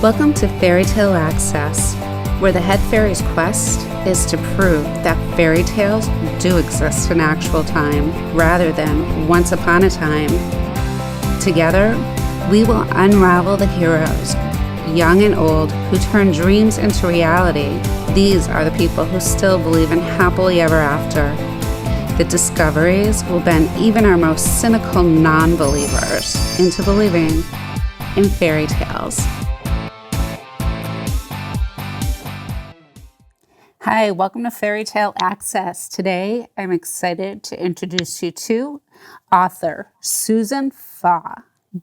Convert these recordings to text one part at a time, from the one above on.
Welcome to Fairy Tale Access, where the head fairy's quest is to prove that fairy tales do exist in actual time rather than once upon a time. Together, we will unravel the heroes, young and old, who turn dreams into reality. These are the people who still believe in happily ever after. The discoveries will bend even our most cynical non-believers into believing in fairy tales. Hi, welcome to Fairy Tale Access. Today, I'm excited to introduce you to author Susan Faw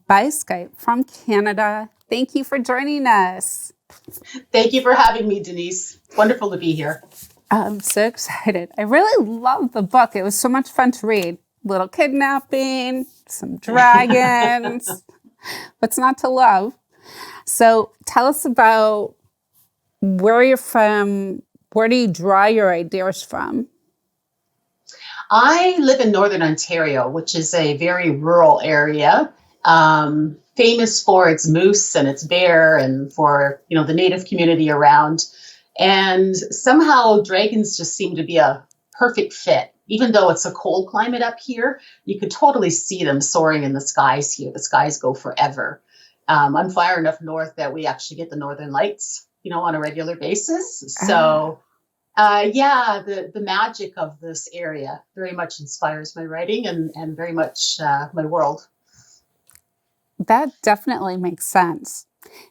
by Skype from Canada. Thank you for joining us. Thank you for having me, Denise. Wonderful to be here. I'm so excited. I really love the book. It was so much fun to read. Little kidnapping, some dragons. What's not to love? So tell us about where you're from. Where do you draw your ideas from? I live in Northern Ontario, which is a very rural area, famous for its moose and its bear and for, the native community around. And somehow dragons just seem to be a perfect fit. Even though it's a cold climate up here, you could totally see them soaring in the skies here. The skies go forever. I'm far enough north that we actually get the northern lights, on a regular basis. So, the magic of this area very much inspires my writing and very much my world. That definitely makes sense.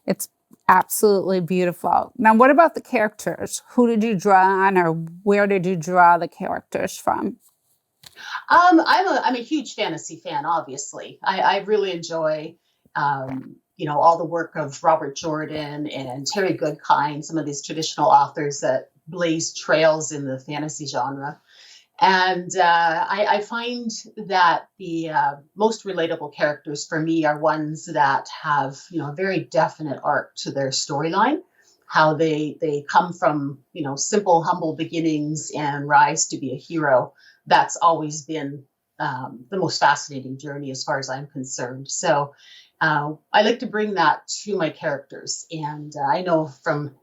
It's absolutely beautiful. Now, what about the characters? Who did you draw on, or where did you draw the characters from? I'm a huge fantasy fan, obviously. I really enjoy all the work of Robert Jordan and Terry Goodkind, some of these traditional authors that blaze trails in the fantasy genre. And I find that the most relatable characters for me are ones that have, a very definite arc to their storyline, how they come from, simple, humble beginnings and rise to be a hero. That's always been the most fascinating journey as far as I'm concerned. So I like to bring that to my characters. And I know from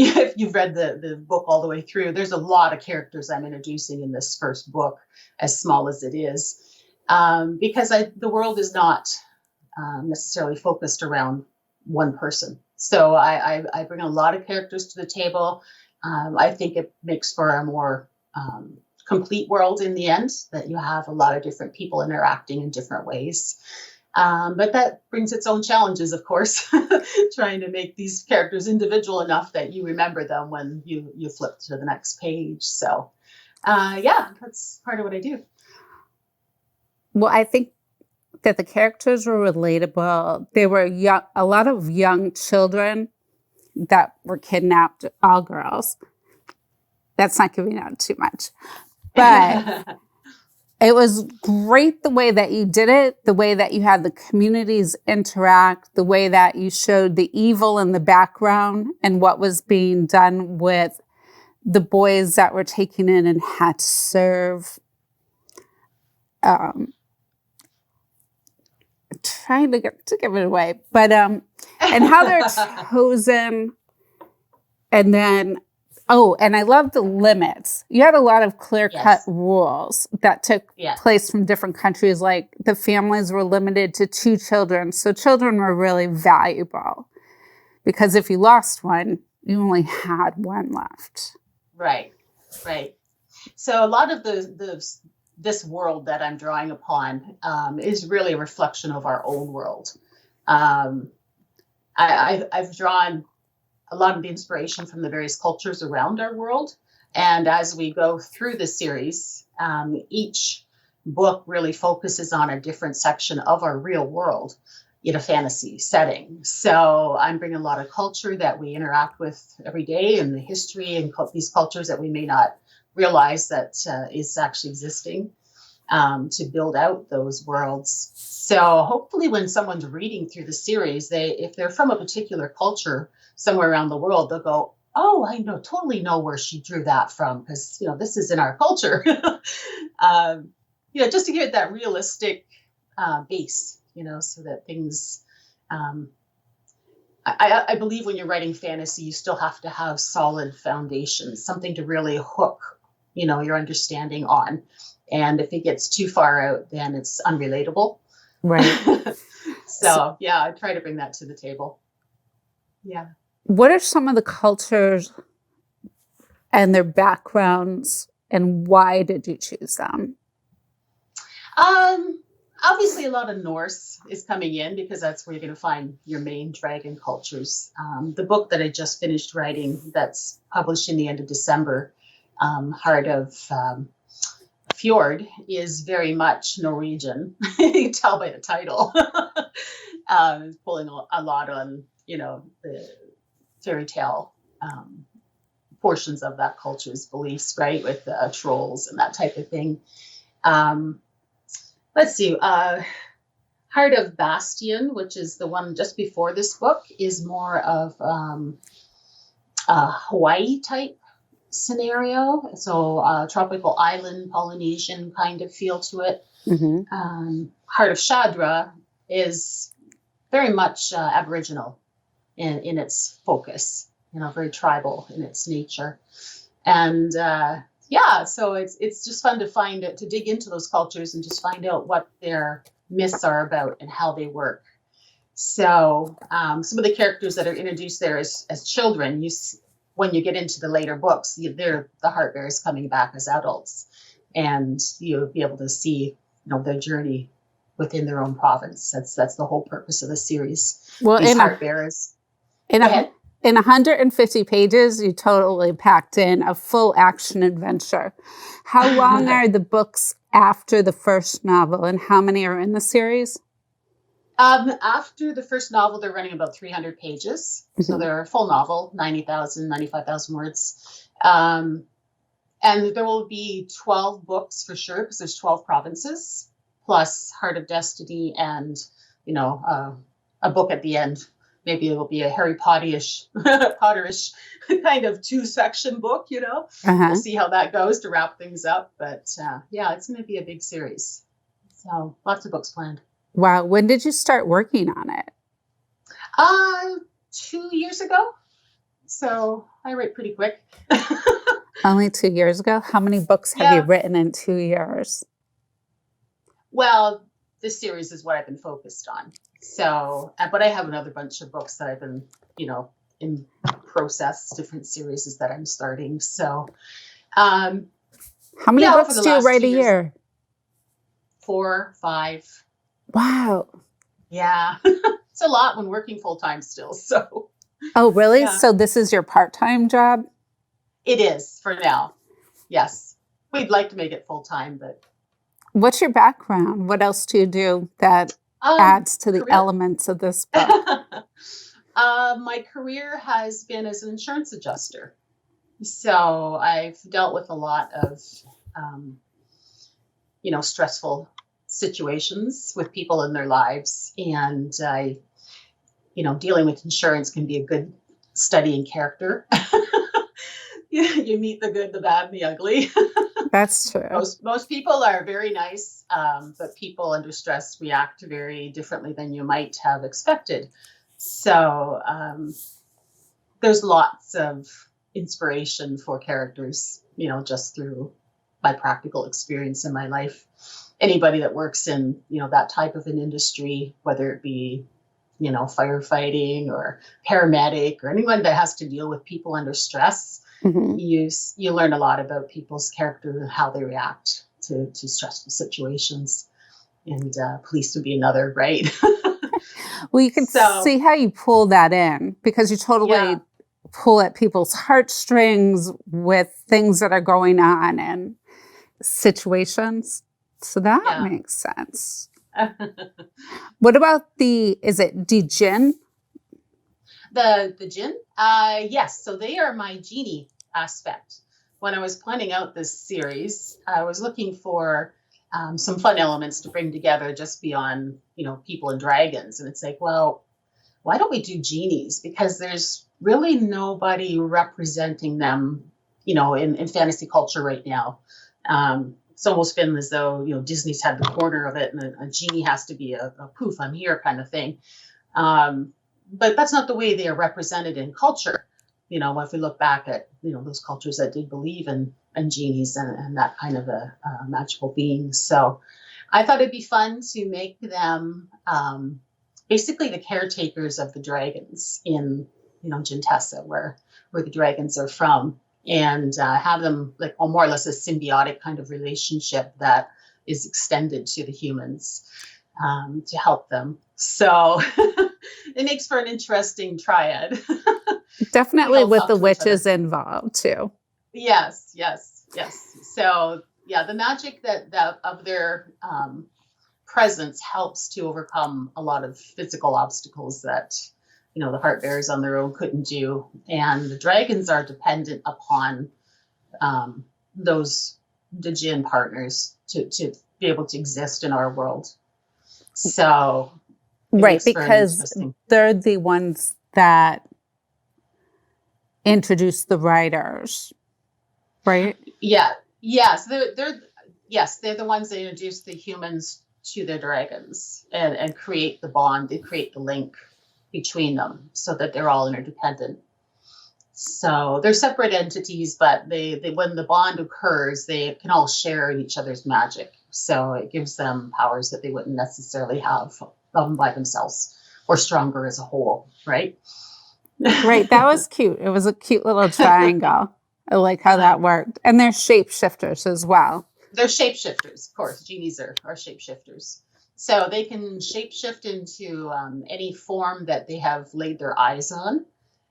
if you've read the book all the way through, there's a lot of characters I'm introducing in this first book, as small as it is, because the world is not necessarily focused around one person. So I bring a lot of characters to the table. I think it makes for a more complete world in the end, that you have a lot of different people interacting in different ways. But that brings its own challenges, of course, trying to make these characters individual enough that you remember them when you flip to the next page. So, that's part of what I do. Well, I think that the characters were relatable. They were young, a lot of young children that were kidnapped, all girls. That's not giving out too much. But it was great the way that you did it, the way that you had the communities interact, the way that you showed the evil in the background and what was being done with the boys that were taken in and had to serve. Trying to give it away, but and how they're chosen, and then and I love the limits. You had a lot of clear-cut rules that took place from different countries. Like the families were limited to 2 children, so children were really valuable because if you lost one, you only had one left. Right. So a lot of this world that I'm drawing upon is really a reflection of our own world. I've drawn a lot of the inspiration from the various cultures around our world. And as we go through the series, each book really focuses on a different section of our real world in a fantasy setting. So I'm bringing a lot of culture that we interact with every day, and the history and these cultures that we may not realize that is actually existing, to build out those worlds. So hopefully when someone's reading through the series, if they're from a particular culture somewhere around the world, they'll go, oh, I totally know where she drew that from, because, this is in our culture. Just to give it that realistic base, so that things I believe when you're writing fantasy, you still have to have solid foundations, something to really hook, your understanding on. And if it gets too far out, then it's unrelatable. Right. So yeah, I try to bring that to the table. Yeah. What are some of the cultures and their backgrounds, and why did you choose them? Obviously, a lot of Norse is coming in because that's where you're going to find your main dragon cultures. The book that I just finished writing, that's published in the end of December, Heart of Fjord, is very much Norwegian. You can tell by the title. Pulling a lot on, the fairy tale portions of that culture's beliefs, right, with trolls and that type of thing. Let's see. Heart of Bastion, which is the one just before this book, is more of a Hawaii type scenario. So tropical island, Polynesian kind of feel to it. Mm-hmm. Heart of Shadra is very much Aboriginal in its focus, very tribal in its nature. And so it's just fun to dig into those cultures and just find out what their myths are about and how they work. So some of the characters that are introduced there as children, when you get into the later books, they're the heart bearers coming back as adults, and you'll be able to see their journey within their own province. That's the whole purpose of the series. Well, these heart bearers. Go ahead. In 150 pages, you totally packed in a full action adventure. How long are the books after the first novel, and how many are in the series? After the first novel, they're running about 300 pages. Mm-hmm. So they're a full novel, 95,000 words. And there will be 12 books for sure, because there's 12 provinces, plus Heart of Destiny and, a book at the end. Maybe it'll be a Harry Potterish kind of 2-section book, We'll see how that goes to wrap things up. But it's going to be a big series. So lots of books planned. Wow. When did you start working on it? 2 years ago. So I write pretty quick. Only 2 years ago? How many books have you written in 2 years? Well, this series is what I've been focused on. So, but I have another bunch of books that I've been, in process, different series that I'm starting. So, how many books do you write a year? 4, 5. Wow. Yeah. It's a lot when working full time still. So. Oh, really? Yeah. So this is your part-time job? It is for now. Yes. We'd like to make it full time, but. What's your background? What else do you do that adds to the elements of this book? My career has been as an insurance adjuster. So I've dealt with a lot of, stressful situations with people in their lives. And dealing with insurance can be a good study in character. You meet the good, the bad, and the ugly. That's true. Most people are very nice, but people under stress react very differently than you might have expected. So there's lots of inspiration for characters, just through my practical experience in my life. Anybody that works in, that type of an industry, whether it be, firefighting or paramedic or anyone that has to deal with people under stress, mm-hmm. you learn a lot about people's character and how they react to stressful situations. And police would be another, right? Well, you can see how you pull that in, because you totally pull at people's heartstrings with things that are going on and situations. So that makes sense. What about is it Dejin? The Djinn? Yes. So they are my genie aspect. When I was planning out this series, I was looking for some fun elements to bring together just beyond, people and dragons. And it's like, well, why don't we do genies? Because there's really nobody representing them, in fantasy culture right now. It's almost been as though, Disney's had the corner of it and a genie has to be a poof, I'm here kind of thing. but that's not the way they are represented in culture. If we look back at, those cultures that did believe in genies and that kind of a magical being. So I thought it'd be fun to make them basically the caretakers of the dragons in, Gentessa, where the dragons are from, and have them like more or less a symbiotic kind of relationship that is extended to the humans to help them. So it makes for an interesting triad. Definitely with the witches involved too. Yes. So yeah, the magic that of their presence helps to overcome a lot of physical obstacles that the heart bearers on their own couldn't do, and the dragons are dependent upon those Dejin partners to be able to exist in our world. So right, because they're the ones that introduce the writers, right? Yes, they're the ones that introduce the humans to the dragons and create the bond. They create the link between them so that they're all interdependent. So they're separate entities, but they when the bond occurs, they can all share in each other's magic. So it gives them powers that they wouldn't necessarily have by themselves, or stronger as a whole, right? Right, that was cute. It was a cute little triangle. I like how that worked. And they're shapeshifters as well. They're shapeshifters, of course. Genies are shapeshifters. So they can shapeshift into any form that they have laid their eyes on,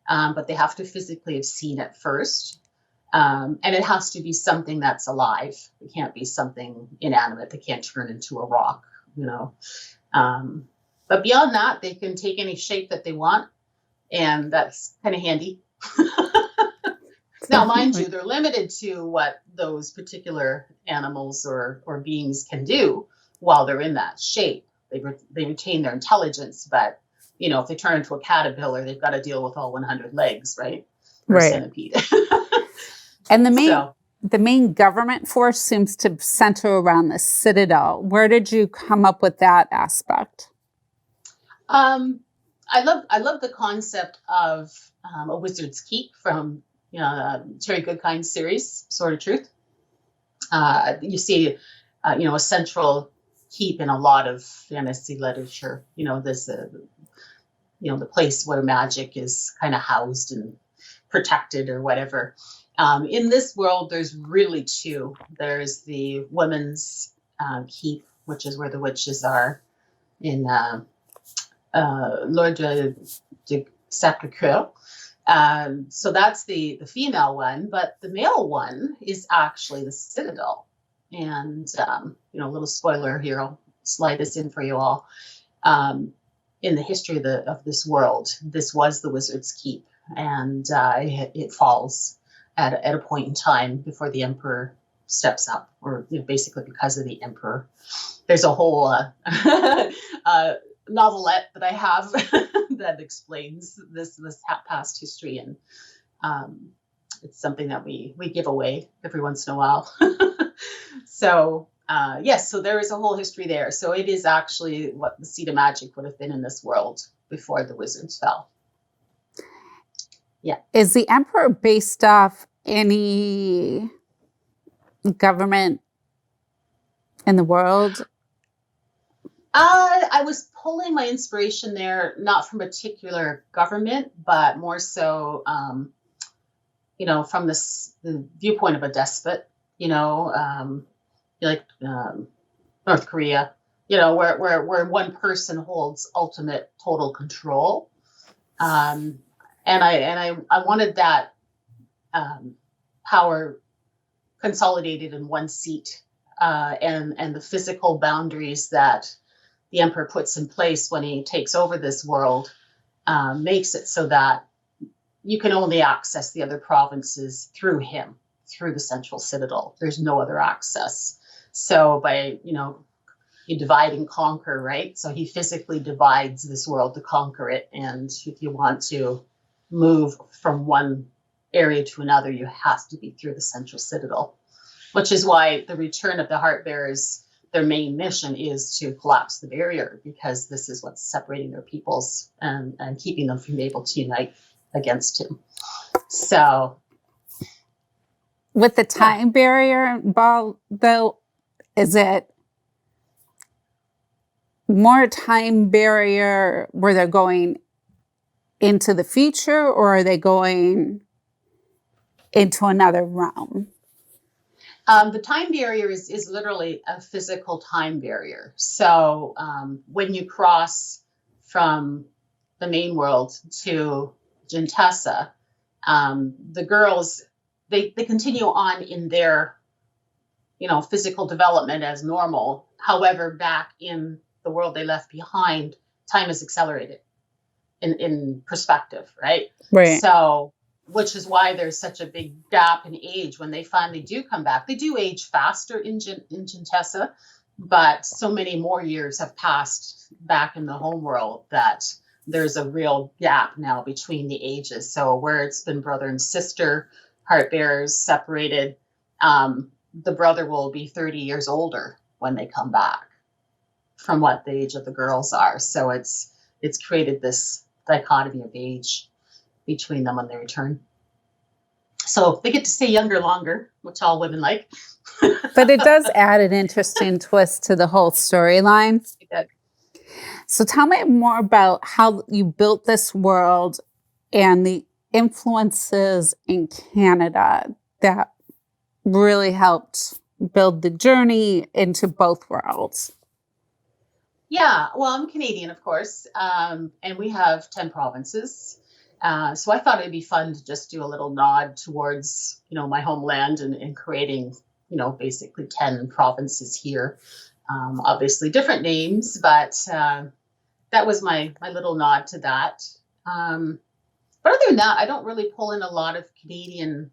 but they have to physically have seen it first. And it has to be something that's alive. It can't be something inanimate. They can't turn into a rock, But beyond that, they can take any shape that they want. And that's kind of handy. Now, mind you, they're limited to what those particular animals or beings can do while they're in that shape. They retain their intelligence, but if they turn into a caterpillar, they've got to deal with all 100 legs, right? Or right. Centipede. And the main government force seems to center around the Citadel. Where did you come up with that aspect? I love the concept of a wizard's keep from Terry Goodkind's series, Sword of Truth. You see, a central keep in a lot of fantasy literature. This, the place where magic is kind of housed and protected or whatever. In this world, there's really two. There's the women's keep, which is where the witches are in L'Ordre de Sacré-Cœur. So that's the female one, but the male one is actually the Citadel. And, a little spoiler here, I'll slide this in for you all. In the history of this world, this was the Wizard's Keep, and it falls at a point in time before the Emperor steps up, or basically because of the Emperor. There's a whole novelette that I have that explains this past history, and it's something that we give away every once in a while. So yes, so there is a whole history there. So it is actually what the seed of magic would have been in this world before the wizards fell. Yeah. Is the Emperor based off any government in the world? I was pulling my inspiration there, not from a particular government, but more so, from the viewpoint of a despot, like North Korea, where one person holds ultimate total control. And I wanted that power consolidated in one seat, and the physical boundaries that the Emperor puts in place when he takes over this world makes it so that you can only access the other provinces through him, through the central citadel. There's no other access. So by, you divide and conquer, right? So he physically divides this world to conquer it. And if you want to move from one area to another, you have to be through the central citadel, which is why the return of the Heart Bearers their main mission is to collapse the barrier, because this is what's separating their peoples and keeping them from being able to unite against him. So, with the time barrier ball, though, is it more time barrier where they're going into the future, or are they going into another realm? The time barrier is literally a physical time barrier. So when you cross from the main world to Gentessa, the girls, they continue on in their, physical development as normal. However, back in the world they left behind, time is accelerated in perspective, right? Right. So, which is why there's such a big gap in age when they finally do come back. They do age faster in Gentessa, but so many more years have passed back in the home world that there's a real gap now between the ages. So where it's been brother and sister, heart bearers separated, the brother will be 30 years older when they come back from what the age of the girls are. So it's created this dichotomy of age between them when they return. So they get to stay younger longer, which all women like. But it does add an interesting twist to the whole storyline. So tell me more about how you built this world and the influences in Canada that really helped build the journey into both worlds. Yeah, well, I'm Canadian, of course, and we have 10 provinces. So I thought it'd be fun to just do a little nod towards, my homeland and creating, basically 10 provinces here. Obviously different names, but that was my little nod to that. But other than that, I don't really pull in a lot of Canadian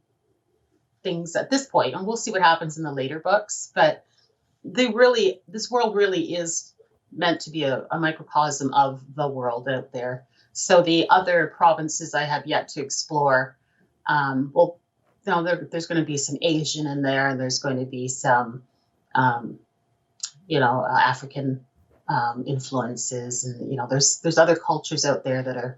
things at this point, and we'll see what happens in the later books. But this world really is meant to be a microcosm of the world out there. So the other provinces I have yet to explore, there's going to be some Asian in there, and there's going to be some, African influences, and there's other cultures out there that are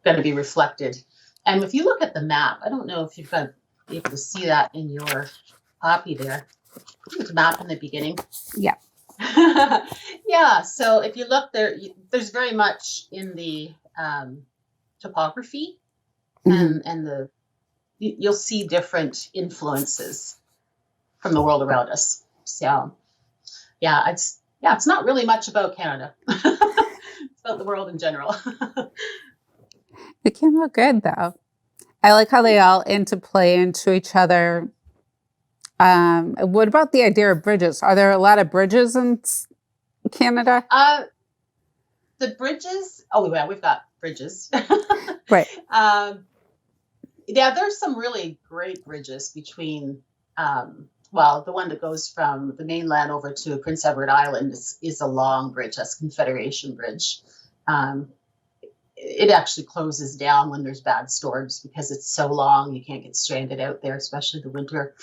going to be reflected. And if you look at the map, I don't know if you've got be able to see that in your copy there. There's a map in the beginning. Yeah. Yeah. So if you look there, there's very much in the topography, and you'll see different influences from the world around us. So it's not really much about Canada. It's about the world in general. It came out good, though. I like how they all interplay into each other. What about the idea of bridges? Are there a lot of bridges in Canada? The bridges. Oh, yeah, we've got bridges. Right. There's some really great bridges between. The one that goes from the mainland over to Prince Edward Island is a long bridge. That's Confederation Bridge. It actually closes down when there's bad storms because it's so long. You can't get stranded out there, especially the winter.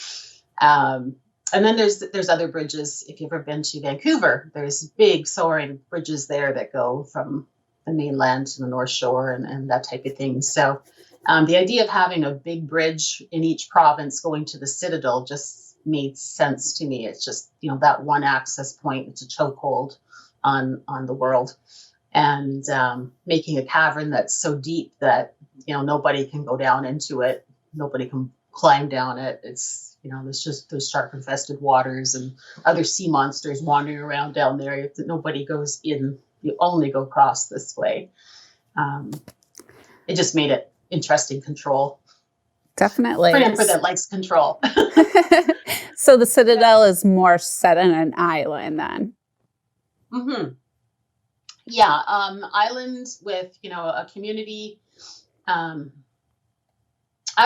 And then there's other bridges. If you've ever been to Vancouver, there's big soaring bridges there that go from the mainland to the North Shore and that type of thing. So the idea of having a big bridge in each province going to the Citadel just made sense to me. It's just, that one access point. It's a chokehold on the world. And making a cavern that's so deep that, nobody can go down into it. Nobody can climb down it. It's, there's just those shark-infested waters and other sea monsters wandering around down there. Nobody goes in. You only go across this way. It just made it interesting control. Definitely. For an emperor that likes control. So the Citadel is more set on an island then. Mm-hmm. Yeah, island with a community. I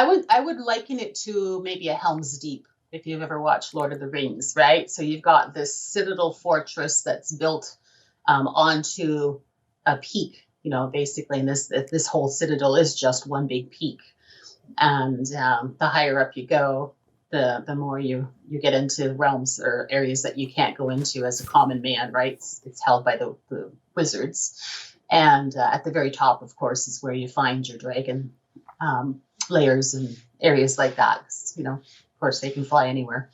would liken it to maybe a Helm's Deep if you've ever watched Lord of the Rings, right? So you've got this citadel fortress that's built onto a peak, basically, and this whole citadel is just one big peak. And the higher up you go, the more you get into realms or areas that you can't go into as a common man, right? It's held by the wizards. And at the very top, of course, is where you find your dragon layers and areas like that. Of course, they can fly anywhere.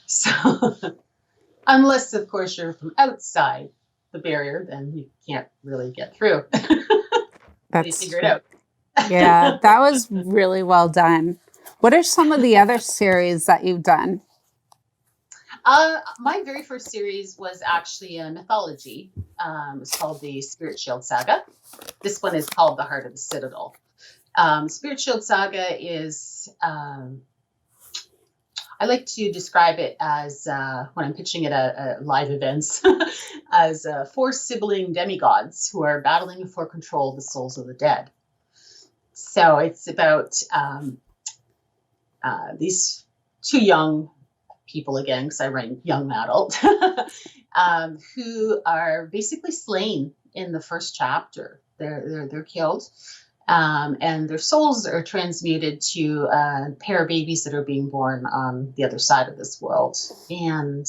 So unless, of course, you're from outside the barrier, then you can't really get through. You figure it out. Yeah, that was really well done. What are some of the other series that you've done? My very first series was actually a mythology. It's called the Spirit Shield Saga. This one is called The Heart of the Citadel. Spirit Shield Saga is, I like to describe it as, when I'm pitching it at live events, as 4 sibling demigods who are battling for control of the souls of the dead. So it's about these 2 young people, again, because I write young adult, who are basically slain in the first chapter. They're killed, and their souls are transmuted to a pair of babies that are being born on the other side of this world, and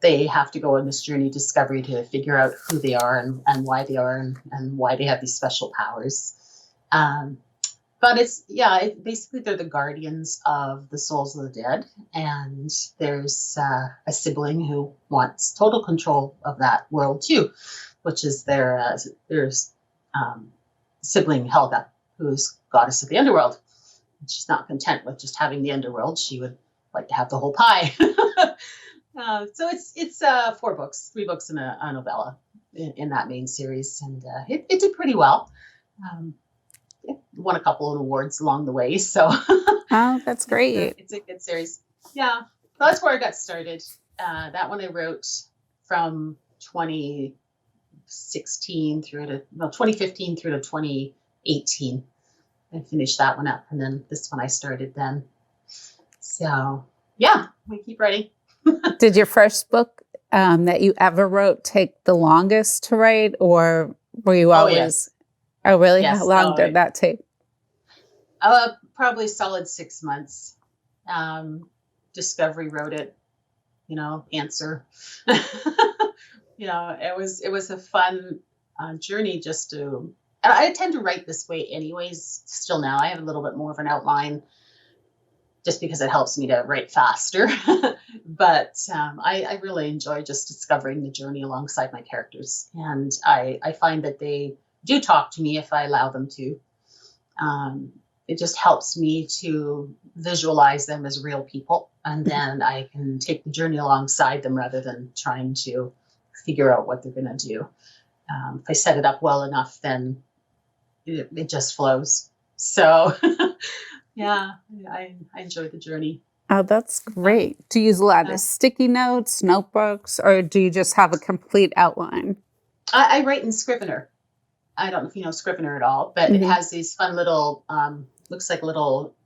they have to go on this journey of discovery to figure out who they are and why they are and why they have these special powers. But basically they're the guardians of the souls of the dead, and there's a sibling who wants total control of that world too, which is their sibling Helga, who's goddess of the underworld. She's not content with just having the underworld; she would like to have the whole pie. So it's 4 books, 3 books and a novella in that main series, and it did pretty well. Won a couple of awards along the way, so Oh, that's great. It's a good series. Yeah, so that's where I got started. That one I wrote from 2015 through to 2018. I finished that one up, and then this one I started then. So yeah, we keep writing. Did your first book that you ever wrote take the longest to write, or were you always? Yes. Oh, really? Yes. How long did that take? Probably solid 6 months. Discovery wrote it, answer. It was a fun journey just to, and I tend to write this way anyways, still now. I have a little bit more of an outline just because it helps me to write faster. But I really enjoy just discovering the journey alongside my characters. And I find that they do talk to me if I allow them to. It just helps me to visualize them as real people, and then I can take the journey alongside them rather than trying to figure out what they're going to do. If I set it up well enough, then it just flows. So yeah, I enjoy the journey. Oh, that's great. Do you use a lot of sticky notes, notebooks, or do you just have a complete outline? I write in Scrivener. I don't know if you know Scrivener at all, but it has these fun little, looks like little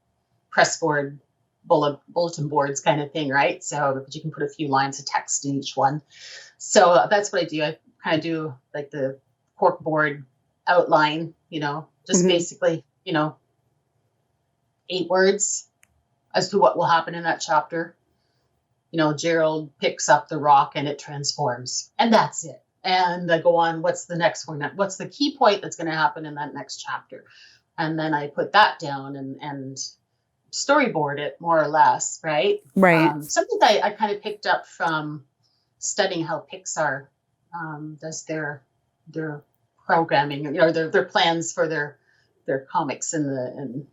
press board, bulletin boards kind of thing, right? So you can put a few lines of text in each one. So that's what I do. I kind of do like the cork board outline, just basically, 8 words as to what will happen in that chapter. Gerald picks up the rock and it transforms, and that's it. And I go on, what's the next one? What's the key point that's going to happen in that next chapter? And then I put that down and storyboard it more or less, right? Right. Something that I kind of picked up from studying how Pixar does their programming, their plans for their comics and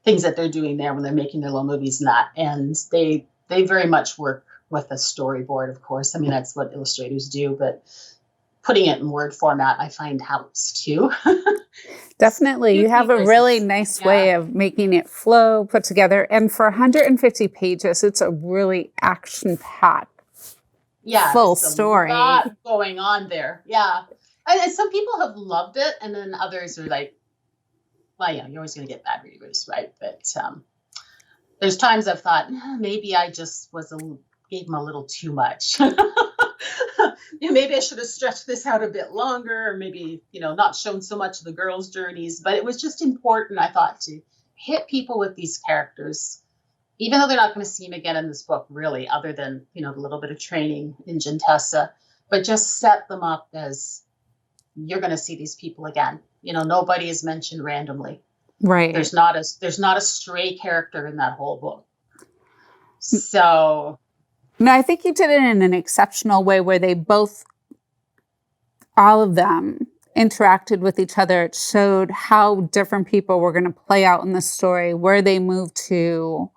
things that they're doing there when they're making their little movies and that. And they very much work with a storyboard, of course. I mean, that's what illustrators do, but putting it in word format, I find helps too. Definitely. You have a really nice way of making it flow, put together. And for 150 pages, it's a really action-packed, full story. A lot going on there. Yeah. And some people have loved it, and then others are like, well, yeah, you're always going to get bad reviews, right? But there's times I've thought, maybe I just gave them a little too much. Maybe I should have stretched this out a bit longer, or maybe, not shown so much of the girls' journeys. But it was just important, I thought, to hit people with these characters, even though they're not going to see them again in this book, really, other than, you know, the little bit of training in Gentessa, but just set them up as you're going to see these people again. You know, nobody is mentioned randomly. Right. There's not a stray character in that whole book. So no, I think you did it in an exceptional way where they both, all of them, interacted with each other. It showed how different people were going to play out in the story, where they moved to,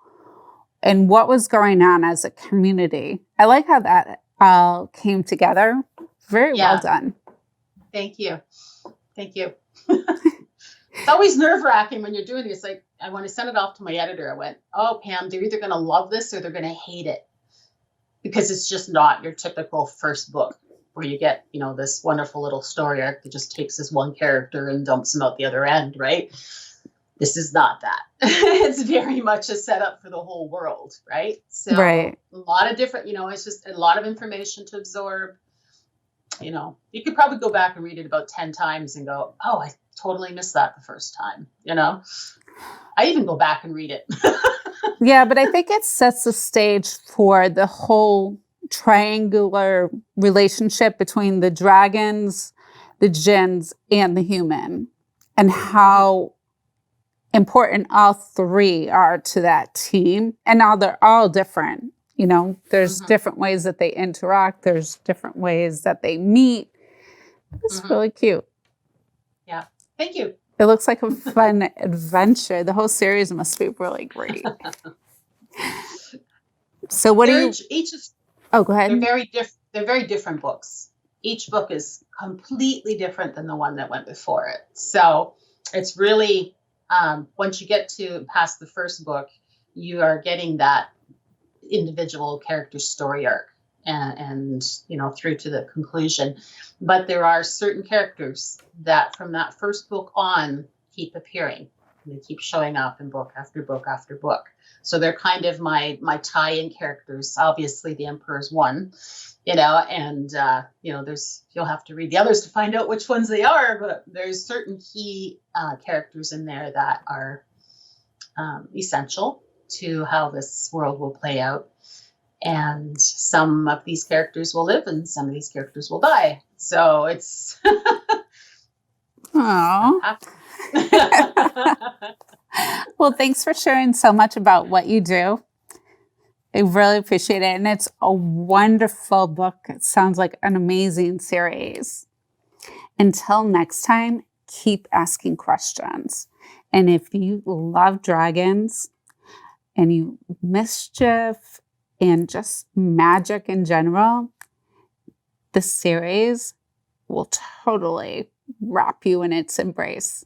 and what was going on as a community. I like how that all came together. Very well done. Thank you. Thank you. It's always nerve-wracking when you're doing this. Like, when I sent it off to my editor, I went, oh, Pam, they're either going to love this or they're going to hate it. Because it's just not your typical first book where you get, you know, this wonderful little story arc that just takes this one character and dumps him out the other end, right? This is not that. It's very much a setup for the whole world, right? So a lot of different, you know, it's just a lot of information to absorb. You know, you could probably go back and read it about 10 times and go, oh, I totally missed that the first time, you know? I even go back and read it. Yeah, but I think it sets the stage for the whole triangular relationship between the dragons, the djinns, and the human, and how important all three are to that team. And now they're all different. You know, there's different ways that they interact. There's different ways that they meet. It's really cute. Yeah. Thank you. It looks like a fun adventure. The whole series must be really great. So what do you... Oh, go ahead. They're very different books. Each book is completely different than the one that went before it. So it's really, once you get to past the first book, you are getting that individual character story arc and you know, through to the conclusion. But there are certain characters that from that first book on keep appearing. They keep showing up in book after book after book. So they're kind of my tie-in characters. Obviously, the Emperor's one, you know, and you know, you'll have to read the others to find out which ones they are. But there's certain key characters in there that are essential to how this world will play out. And some of these characters will live, and some of these characters will die. So it's. Aww. Well, thanks for sharing so much about what you do. I really appreciate it. And it's a wonderful book. It sounds like an amazing series. Until next time, keep asking questions. And if you love dragons and you mischief and just magic in general, the series will totally wrap you in its embrace.